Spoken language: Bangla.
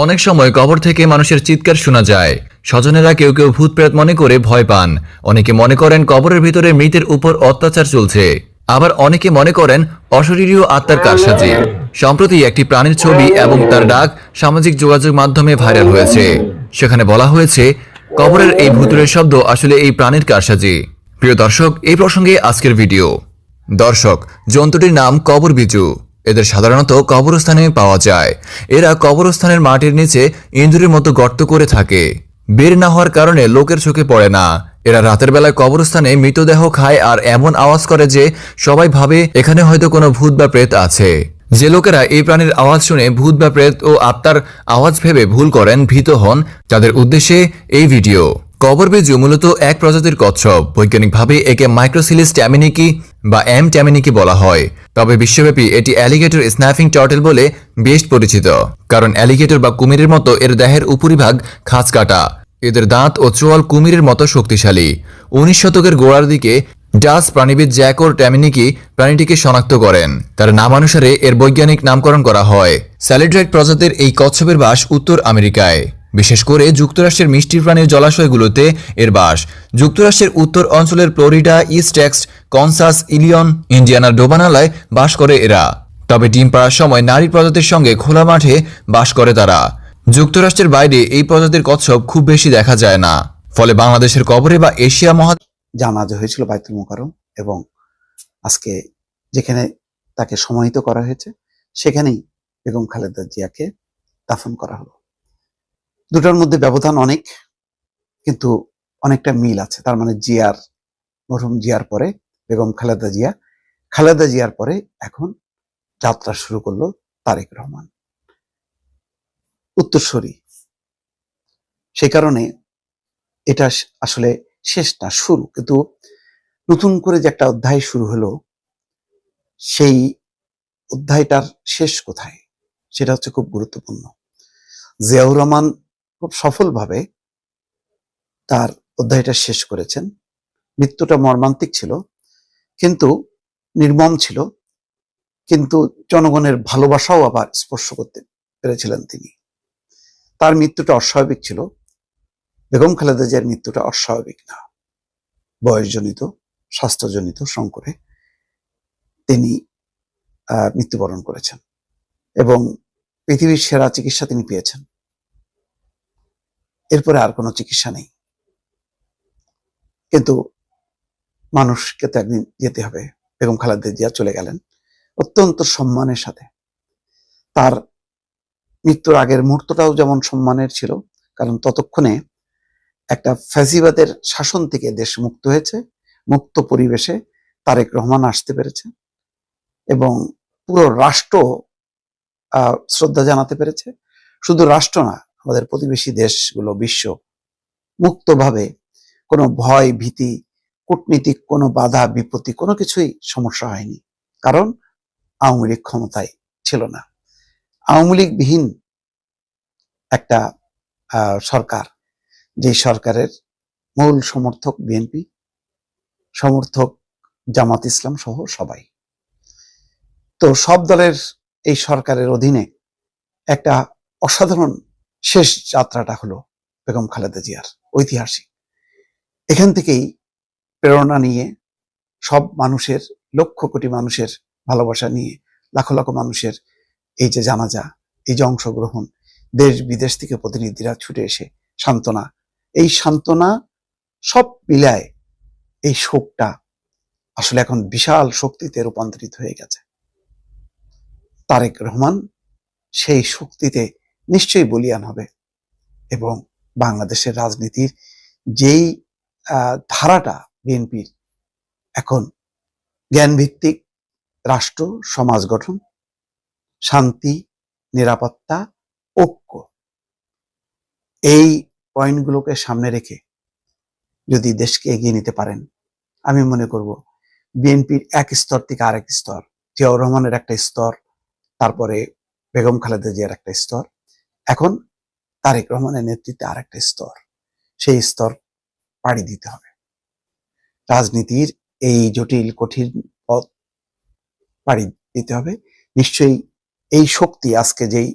অনেক সময় কবর থেকে মানুষের চিৎকার শোনা যায়। স্বজনেরা কেউ কেউ ভূত প্রেত মনে করে ভয় পান। অনেকে মনে করেন কবরের ভিতরে মৃতের উপর অত্যাচার চলছে। আবার অনেকে মনে করেন অশরীরীয় আত্মার কারসাজি। সম্প্রতি একটি প্রাণীর ছবি এবং তার ডাক সামাজিক যোগাযোগ মাধ্যমে ভাইরাল হয়েছে। সেখানে বলা হয়েছে কবরের এই ভূতুড়ে শব্দ আসলে এই প্রাণীর কারসাজি। প্রিয় দর্শক, এই প্রসঙ্গে আজকের ভিডিও। দর্শক, জন্তুটির নাম কবর বিজু। এদের সাধারণত কবরস্থানে পাওয়া যায়। এরা কবরস্থানের মাটির নিচে ইঁদুরের মতো গর্ত করে থাকে। বের না হওয়ার কারণে লোকের চোখে পড়ে না। এরা রাতের বেলায় কবরস্থানে মৃতদেহ খায় আর এমন আওয়াজ করে যে সবাই ভাবে এখানে হয়তো কোনো ভূত বা প্রেত আছে। যে লোকেরা এই প্রাণীর আওয়াজ শুনে ভূত বা প্রেত ও আত্মার আওয়াজ ভেবে ভুল করেন, ভীত হন, তাদের উদ্দেশ্যে এই ভিডিও। কবর বিজু মূলত এক প্রজাতির কচ্ছপ। বৈজ্ঞানিকভাবে একে মাইক্রোসিলিস ট্যামিনিকি বা এম ট্যামিনিকি বলা হয়। তবে বিশ্বব্যাপী এটি অ্যালিগেটর স্ন্যাফিং টার্টল বলে বেশ পরিচিত। কারণ অ্যালিগেটর বা কুমিরের মতো এর দেহের উপরিভাগ খাঁজ কাটা। এদের দাঁত ও চোয়াল কুমিরের মতো শক্তিশালী। 19 শতকের গোড়ার দিকে ডাচ প্রাণীবিদ জ্যাকোর ট্যামিনিকি প্রাণীটিকে শনাক্ত করেন। তার নামানুসারে এর বৈজ্ঞানিক নামকরণ করা হয়। স্যালিড্রাইট প্রজাতির এই কচ্ছপের বাস উত্তর আমেরিকায়, বিশেষ করে যুক্তরাষ্ট্রের মিষ্টি প্রাণীর জলাশয়গুলোতে এর বাস। যুক্তরাষ্ট্রের উত্তর অঞ্চলের ফ্লোরিডা, ইস্ট টেক্সাস, কনসাস, ইলিয়ন, ইন্ডিয়ানার ডোবানালায় বাস করে এরা। তবে ডিম পাড়ার সময় নারী প্রজাতির সঙ্গে খোলা মাঠে বাস করে তারা। যুক্তরাষ্ট্রের বাইরে এই প্রজাতির কচ্ছপ খুব বেশি দেখা যায় না। ফলে বাংলাদেশের কবরে বা এশিয়া জানাজা হয়েছিল বাইতুল মোকাররম, এবং আজকে যেখানে তাকে সমাহিত করা হয়েছে সেখানেই বেগম খালেদা জিয়াকে দাফন করা হলো। দুটার মধ্যে ব্যবধান অনেক, কিন্তু অনেকটা মিল আছে। তার মানে জিয়ার, মরহুম জিয়ার পরে বেগম খালেদা জিয়া, খালেদা জিয়ার পরে এখন যাত্রা শুরু করলো তারেক রহমান, উত্তরসূরি। সেই কারণে এটা আসলে শেষ না, শুরু। কিন্তু নতুন করে যে একটা অধ্যায় শুরু হলো, সেই অধ্যায়টার শেষ কোথায় সেটা হচ্ছে খুব গুরুত্বপূর্ণ। জিয়াউর রহমান খুব সফলভাবে তার অধ্যায়টা শেষ করেছেন। মৃত্যুটা মর্মান্তিক ছিল, কিন্তু নির্মম ছিল, কিন্তু জনগণের ভালোবাসাও আবার স্পর্শ করতে পেরেছিলেন তিনি। তার মৃত্যুটা অস্বাভাবিক ছিল, বেগম খালেদা জিয়ার মৃত্যুটা অস্বাভাবিক না। বয়সজনিত, স্বাস্থ্যজনিত সংকটে তিনি মৃত্যুবরণ করেছেন এবং পৃথিবীর সেরা চিকিৎসা তিনি পেয়েছেন। এরপরে আর কোনো চিকিৎসা নেই, কিন্তু মানুষকে তো একদিন যেতে হবে। বেগম খালেদা জিয়া চলে গেলেন অত্যন্ত সম্মানের সাথে। তার মৃত্যুর আগের মুহূর্তটাও যেমন সম্মানের ছিল, কারণ ততক্ষণে একটা ফ্যাসিবাদের শাসন থেকে দেশ মুক্ত হয়েছে, মুক্ত পরিবেশে তারেক রহমান আসতে পেরেছে এবং পুরো রাষ্ট্র শ্রদ্ধা জানাতে পেরেছে। শুধু রাষ্ট্র না, আমাদের প্রতিবেশী দেশগুলো, বিশ্ব মুক্তভাবে কোনো ভয় ভীতি, কূটনীতিক কোনো বাধা বিপত্তি, কোনো কিছুই সমস্যা হয়নি, কারণ আওয়ামী লীগ ক্ষমতায় ছিল না। আওয়ামী লীগ বিহীন একটা সরকার, যে সরকারের মূল সমর্থক বিএনপি, সমর্থক জামাত ইসলাম সহ সবাই, তো সব দলের এই সরকারের অধীনে একটা অসাধারণ শেষ যাত্রাটা হলো বেগম খালেদা জিয়ার, ঐতিহাসিক। এখান থেকেই প্রেরণা নিয়ে সব মানুষের, লক্ষ কোটি মানুষের ভালোবাসা নিয়ে, লাখো লাখো মানুষের এই যে জানাজা, এই যে অংশগ্রহণ, দেশ বিদেশ থেকে প্রতিনিধিরা ছুটে এসে সান্ত্বনা, এই সান্ত্বনা সব মিলায় এই শোকটা আসলে এখন বিশাল শক্তিতে রূপান্তরিত হয়ে গেছে। তারেক রহমান সেই শক্তিতে নিশ্চয়ই বলীয়ান হবে এবং বাংলাদেশের রাজনীতির যেই ধারাটা বিএনপির এখন, জ্ঞানভিত্তিক রাষ্ট্র সমাজ গঠন, শান্তি, নিরাপত্তা, ঐক্য, এই পয়েন্টগুলোকে সামনে রেখে যদি দেশকে এগিয়ে নিতে পারেন, আমি মনে করব বিএনপির এক স্তর থেকে আরেক স্তর, জিয়াউর রহমানের একটা স্তর, তারপরে বেগম খালেদা জিয়ার একটা স্তর, এখন তারেক রহমানের নেতৃত্বে আরেকটা স্তর, সেই স্তর পাড়ি দিতে হবে। রাজনীতির এই জটিল কঠিন পথ পাড়ি দিতে হবে। নিশ্চয়ই এই শক্তি আজকে যেই